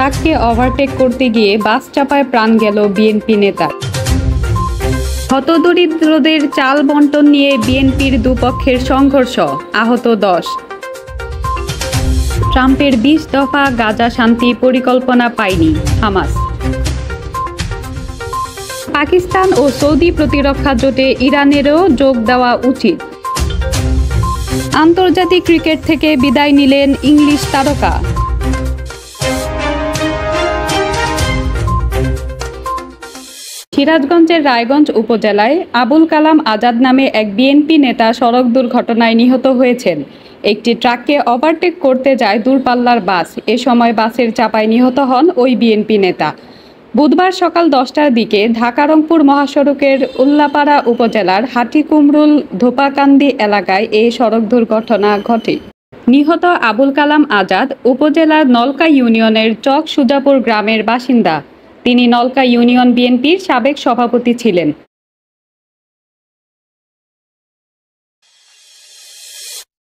ট্রাককে ওভারটেক করতে গিয়ে বাস চাপায় প্রাণ গেল বিএনপি নেতার। হতদরিদ্রদের চাল বণ্টন নিয়ে বিএনপির দুপক্ষের সংঘর্ষ, আহত 10। ট্রাম্পের 20 দফা গাজা শান্তি পরিকল্পনা পায়নি হামাস। পাকিস্তান ও সৌদি প্রতিরক্ষা জোটে ইরানেরও যোগ দেওয়া উচিত। আন্তর্জাতিক ক্রিকেট থেকে বিদায় নিলেন ইংলিশ তারকা। সিরাজগঞ্জের রায়গঞ্জ উপজেলায় আবুল কালাম আজাদ নামে এক বিএনপি নেতা সড়ক দুর্ঘটনায় নিহত হয়েছেন। একটি ট্রাককে ওভারটেক করতে যায় দূরপাল্লার বাস। এ সময় বাসের চাপায় নিহত হন ওই বিএনপি নেতা। বুধবার সকাল 10টার দিকে ঢাকা রংপুর মহাসড়কের উল্লাপাড়া উপজেলার হাটিকুমরুল ধোপাকান্দি এলাকায় এই সড়ক দুর্ঘটনা ঘটে। নিহত আবুল কালাম আজাদ উপজেলার নলকা ইউনিয়নের চক সুজাপুর গ্রামের বাসিন্দা। তিনি নলকা ইউনিয়ন বিএনপির সাবেক সভাপতি ছিলেন।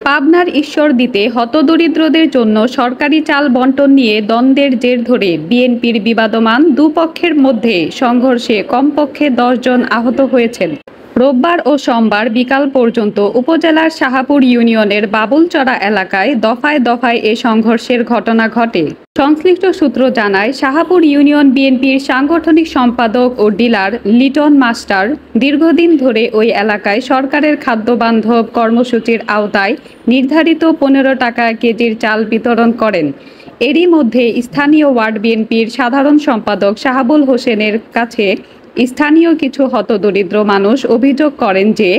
পাবনার ঈশ্বরদীতে হতদরিদ্রদের জন্য সরকারি চাল বণ্টন নিয়ে দ্বন্দ্বের জের ধরে বিএনপির বিবাদমান দুপক্ষের মধ্যে সংঘর্ষে কমপক্ষে 10 জন আহত হয়েছেন। রোববার ও সোমবার বিকাল পর্যন্ত উপজেলার শাহাপুর ইউনিয়নের বাবুলচড়া এলাকায় দফায় দফায় এ সংঘর্ষের ঘটনা ঘটে। সংশ্লিষ্ট সূত্র জানায়, শাহাপুর ইউনিয়ন বিএনপির সাংগঠনিক সম্পাদক ও ডিলার লিটন মাস্টার দীর্ঘদিন ধরে ওই এলাকায় সরকারের খাদ্যবান্ধব কর্মসূচির আওতায় নির্ধারিত 15 টাকা কেজির চাল বিতরণ করেন। এরই মধ্যে স্থানীয় ওয়ার্ড বিএনপির সাধারণ সম্পাদক শাহাবুল হোসেনের কাছে স্থানীয় কিছু হতদরিদ্র মানুষ অভিযোগ করেন যে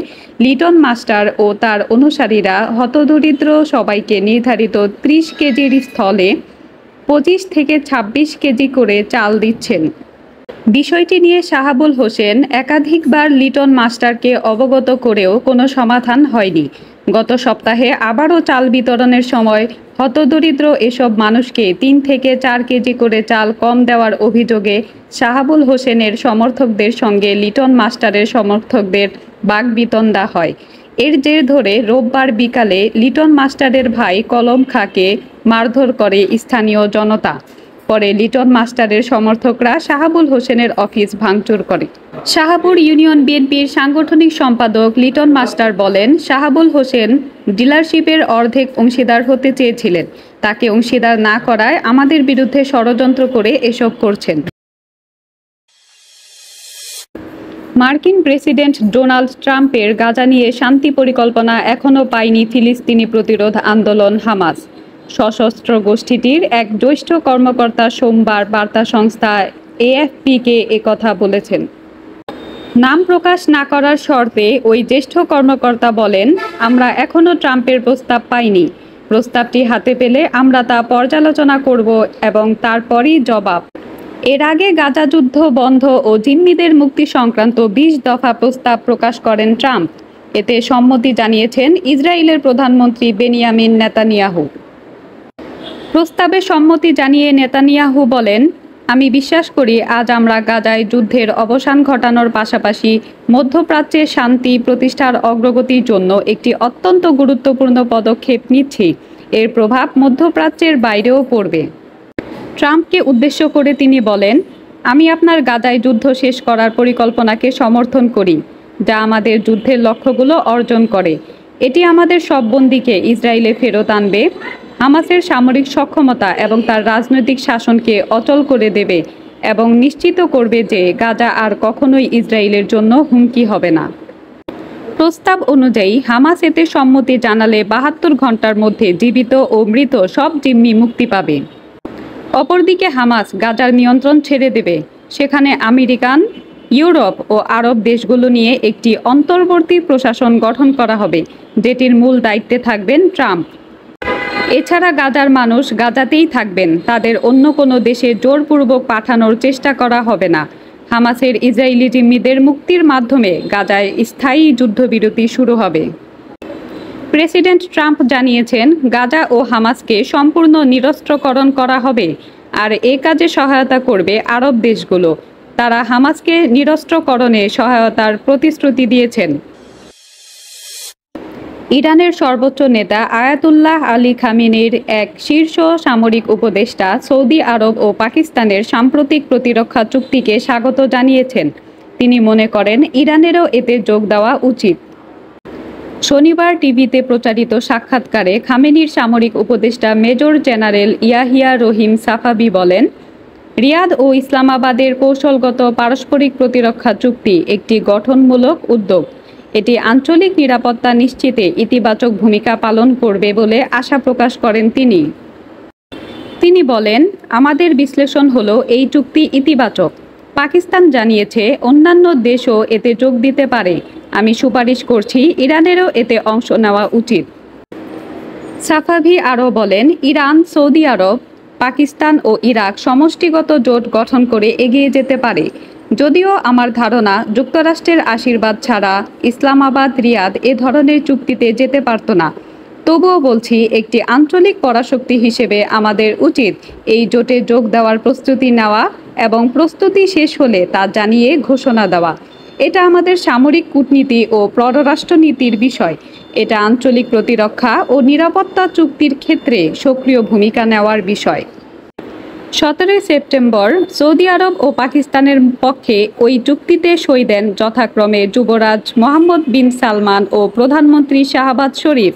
লিটন মাস্টার ও তার অনুসারীরা হতদরিদ্র সবাইকে নির্ধারিত 30 কেজির স্থলে 25 থেকে 26 কেজি করে চাল দিচ্ছেন। বিষয়টি নিয়ে শাহাবুল হোসেন একাধিকবার লিটন মাস্টারকে অবগত করেও কোনো সমাধান হয়নি। গত সপ্তাহে আবারও চাল বিতরণের সময় হতদরিদ্র এসব মানুষকে 3 থেকে 4 কেজি করে চাল কম দেওয়ার অভিযোগে শাহাবুল হোসেনের সমর্থকদের সঙ্গে লিটন মাস্টারের সমর্থকদের বাকবিতণ্ডা হয়। এর জের ধরে রোববার বিকালে লিটন মাস্টারের ভাই কলম খাঁকে মারধর করে স্থানীয় জনতা। পরে লিটন মাস্টারের সমর্থকরা শাহাবুল হোসেনের অফিস ভাঙচুর করে। শাহাপুর ইউনিয়ন বিএনপির সাংগঠনিক সম্পাদক লিটন মাস্টার বলেন, শাহাবুল হোসেন ডিলারশিপের অর্ধেক অংশীদার হতে চেয়েছিলেন। তাকে অংশীদার না করায় আমাদের বিরুদ্ধে ষড়যন্ত্র করে এসব করছেন। মার্কিন প্রেসিডেন্ট ডোনাল্ড ট্রাম্পের গাজা নিয়ে শান্তি পরিকল্পনা এখনও পায়নি ফিলিস্তিনি প্রতিরোধ আন্দোলন হামাস। সশস্ত্র গোষ্ঠীটির এক জ্যেষ্ঠ কর্মকর্তা সোমবার বার্তা সংস্থা এএফপিকে একথা বলেছেন। নাম প্রকাশ না করার শর্তে ওই জ্যেষ্ঠ কর্মকর্তা বলেন, আমরা এখনও ট্রাম্পের প্রস্তাব পাইনি। প্রস্তাবটি হাতে পেলে আমরা তা পর্যালোচনা করব এবং তারপরই জবাব। এর আগে গাজা যুদ্ধ বন্ধ ও জিম্মিদের মুক্তি সংক্রান্ত 20 দফা প্রস্তাব প্রকাশ করেন ট্রাম্প। এতে সম্মতি জানিয়েছেন ইসরায়েলের প্রধানমন্ত্রী বেনিয়ামিন নেতানিয়াহু। প্রস্তাবে সম্মতি জানিয়ে নেতানিয়াহু বলেন, আমি বিশ্বাস করি আজ আমরা গাজায় যুদ্ধের অবসান ঘটানোর পাশাপাশি মধ্যপ্রাচ্যে শান্তি প্রতিষ্ঠার অগ্রগতির জন্য একটি অত্যন্ত গুরুত্বপূর্ণ পদক্ষেপ নিচ্ছি। এর প্রভাব মধ্যপ্রাচ্যের বাইরেও পড়বে। ট্রাম্পকে উদ্দেশ্য করে তিনি বলেন, আমি আপনার গাজায় যুদ্ধ শেষ করার পরিকল্পনাকে সমর্থন করি, যা আমাদের যুদ্ধের লক্ষ্যগুলো অর্জন করে। এটি আমাদের সব বন্দীকে ইসরায়েলে ফেরত আনবে, হামাসের সামরিক সক্ষমতা এবং তার রাজনৈতিক শাসনকে অচল করে দেবে এবং নিশ্চিত করবে যে গাজা আর কখনোই ইসরায়েলের জন্য হুমকি হবে না। প্রস্তাব অনুযায়ী হামাস এতে সম্মতি জানালে 72 ঘন্টার মধ্যে জীবিত ও মৃত সব জিম্মি মুক্তি পাবে। অপরদিকে হামাস গাজার নিয়ন্ত্রণ ছেড়ে দেবে। সেখানে আমেরিকান, ইউরোপ ও আরব দেশগুলো নিয়ে একটি অন্তর্বর্তী প্রশাসন গঠন করা হবে, যেটির মূল দায়িত্বে থাকবেন ট্রাম্প। এছাড়া গাজার মানুষ গাজাতেই থাকবেন, তাদের অন্য কোনো দেশে জোরপূর্বক পাঠানোর চেষ্টা করা হবে না। হামাসের ইসরায়েলি জিম্মিদের মুক্তির মাধ্যমে গাজায় স্থায়ী যুদ্ধবিরতি শুরু হবে। প্রেসিডেন্ট ট্রাম্প জানিয়েছেন, গাজা ও হামাসকে সম্পূর্ণ নিরস্ত্রকরণ করা হবে, আর এ কাজে সহায়তা করবে আরব দেশগুলো। তারা হামাসকে নিরস্ত্রকরণে সহায়তার প্রতিশ্রুতি দিয়েছেন। ইরানের সর্বোচ্চ নেতা আয়াতুল্লাহ আলী খামেনির এক শীর্ষ সামরিক উপদেষ্টা সৌদি আরব ও পাকিস্তানের সাম্প্রতিক প্রতিরক্ষা চুক্তিকে স্বাগত জানিয়েছেন। তিনি মনে করেন ইরানেরও এতে যোগ দেওয়া উচিত। শনিবার টিভিতে প্রচারিত সাক্ষাৎকারে খামেনির সামরিক উপদেষ্টা মেজর জেনারেল ইয়াহিয়া রহিম সাফাবি বলেন, রিয়াদ ও ইসলামাবাদের কৌশলগত পারস্পরিক প্রতিরক্ষা চুক্তি একটি গঠনমূলক উদ্যোগ। এটি আঞ্চলিক নিরাপত্তা নিশ্চিতে ইতিবাচক ভূমিকা পালন করবে বলে আশা প্রকাশ করেন তিনি। তিনি বলেন, আমাদের বিশ্লেষণ হলো এই চুক্তি ইতিবাচক। পাকিস্তান জানিয়েছে অন্যান্য দেশও এতে যোগ দিতে পারে। আমি সুপারিশ করছি ইরানেরও এতে অংশ নেওয়া উচিত। সাফাভি আরও বলেন, ইরান, সৌদি আরব, পাকিস্তান ও ইরাক সমষ্টিগত জোট গঠন করে এগিয়ে যেতে পারে। যদিও আমার ধারণা যুক্তরাষ্ট্রের আশীর্বাদ ছাড়া ইসলামাবাদ, রিয়াদ এ ধরনের চুক্তিতে যেতে পারত না। তবুও বলছি, একটি আঞ্চলিক পরাশক্তি হিসেবে আমাদের উচিত এই জোটে যোগ দেওয়ার প্রস্তুতি নেওয়া এবং প্রস্তুতি শেষ হলে তা জানিয়ে ঘোষণা দেওয়া। এটা আমাদের সামরিক কূটনীতি ও পররাষ্ট্রনীতির বিষয়। এটা আঞ্চলিক প্রতিরক্ষা ও নিরাপত্তা চুক্তির ক্ষেত্রে সক্রিয় ভূমিকা নেওয়ার বিষয়। 17 সেপ্টেম্বর সৌদি আরব ও পাকিস্তানের পক্ষে ওই চুক্তিতে সই দেন যথাক্রমে যুবরাজ মোহাম্মদ বিন সালমান ও প্রধানমন্ত্রী শাহবাজ শরীফ।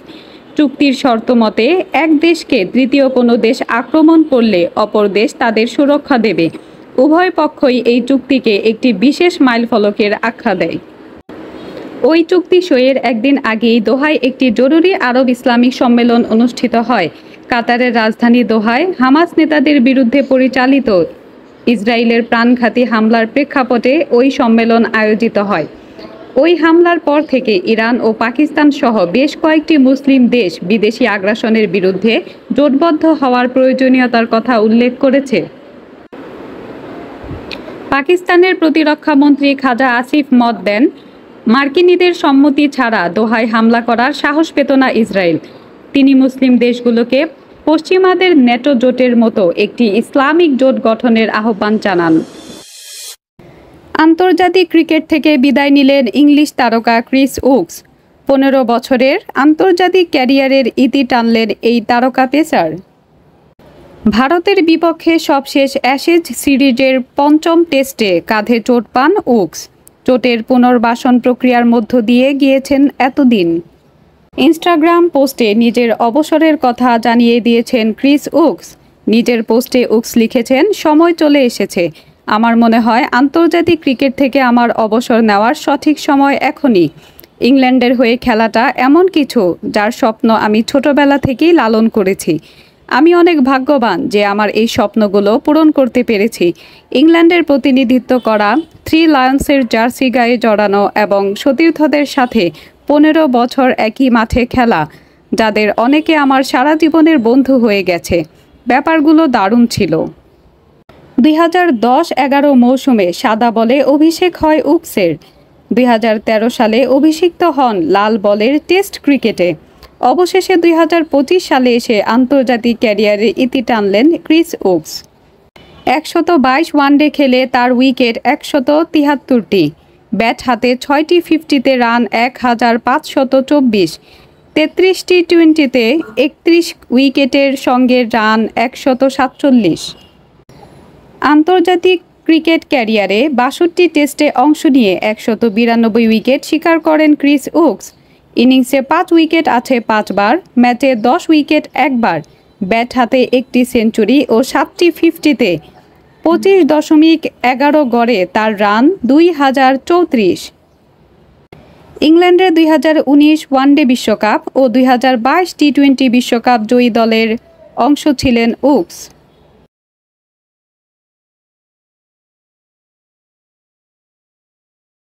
চুক্তির শর্ত মতে এক দেশকে তৃতীয় কোনো দেশ আক্রমণ করলে অপর দেশ তাদের সুরক্ষা দেবে। উভয় পক্ষই এই চুক্তিকে একটি বিশেষ মাইলফলকের আখ্যা দেয়। ওই চুক্তি সইয়ের একদিন আগেই দোহায় একটি জরুরি আরব ইসলামিক সম্মেলন অনুষ্ঠিত হয়। কাতারের রাজধানী দোহায় হামাস নেতাদের বিরুদ্ধে পরিচালিত ইসরায়েলের প্রাণঘাতী হামলার প্রেক্ষাপটে ওই সম্মেলন আয়োজিত হয়। ওই হামলার পর থেকে ইরান ও পাকিস্তান সহ বেশ কয়েকটি মুসলিম দেশ বিদেশি আগ্রাসনের বিরুদ্ধে জোটবদ্ধ হওয়ার প্রয়োজনীয়তার কথা উল্লেখ করেছে। পাকিস্তানের প্রতিরক্ষা মন্ত্রী খাজা আসিফ মত দেন, মার্কিনীদের সম্মতি ছাড়া দোহায় হামলা করার সাহস পেত না ইসরায়েল। তিনি মুসলিম দেশগুলোকে পশ্চিমাদের ন্যাটো জোটের মতো একটি ইসলামিক জোট গঠনের আহ্বান জানান। আন্তর্জাতিক ক্রিকেট থেকে বিদায় নিলেন ইংলিশ তারকা ক্রিস উকস। 15 বছরের আন্তর্জাতিক ক্যারিয়ারের ইতি টানলেন এই তারকা পেসার। ভারতের বিপক্ষে সবশেষ অ্যাশেজ সিরিজের 5ম টেস্টে কাঁধে চোট পান উকস। চোটের পুনর্বাসন প্রক্রিয়ার মধ্য দিয়ে গিয়েছেন এতদিন। ইনস্টাগ্রাম পোস্টে নিজের অবসরের কথা জানিয়ে দিয়েছেন ক্রিস উকস। নিজের পোস্টে উকস লিখেছেন, সময় চলে এসেছে। আমার মনে হয় আন্তর্জাতিক ক্রিকেট থেকে আমার অবসর নেওয়ার সঠিক সময় এখনই। ইংল্যান্ডের হয়ে খেলাটা এমন কিছু যার স্বপ্ন আমি ছোটবেলা থেকেই লালন করেছি। আমি অনেক ভাগ্যবান যে আমার এই স্বপ্নগুলো পূরণ করতে পেরেছি। ইংল্যান্ডের প্রতিনিধিত্ব করা, 3 লায়ন্সের জার্সি গায়ে জড়ানো এবং সতীর্থদের সাথে 15 বছর একই মাঠে খেলা, যাদের অনেকে আমার সারা জীবনের বন্ধু হয়ে গেছে। ব্যাপারগুলো দারুণ ছিল। 2010-11 মৌসুমে সাদা বলে অভিষেক হয় উকসের। 2013 সালে অভিষিক্ত হন লাল বলের টেস্ট ক্রিকেটে। অবশেষে 2025 সালে এসে আন্তর্জাতিক ক্যারিয়ারে ইতি টানলেন ক্রিস উকস। 122 ওয়ানডে খেলে তার উইকেট 173টি। ব্যাট হাতে 6টি 50-তে রান 1524। 33টি টি-20-তে 31 উইকেটের সঙ্গে রান 147। আন্তর্জাতিক ক্রিকেট ক্যারিয়ারে 62 টেস্টে অংশ নিয়ে 192 উইকেট শিকার করেন ক্রিস উকস। ইনিংসে 5 উইকেট আছে 5 বার, ম্যাচে 10 উইকেট একবার। ব্যাট হাতে একটি সেঞ্চুরি ও 7টি 50-তে 25.11 গড়ে তার রান 2034। ইংল্যান্ডের 2019 ওয়ানডে বিশ্বকাপ ও 2022 টি-20 বিশ্বকাপ জয়ী দলের অংশ ছিলেন উকস।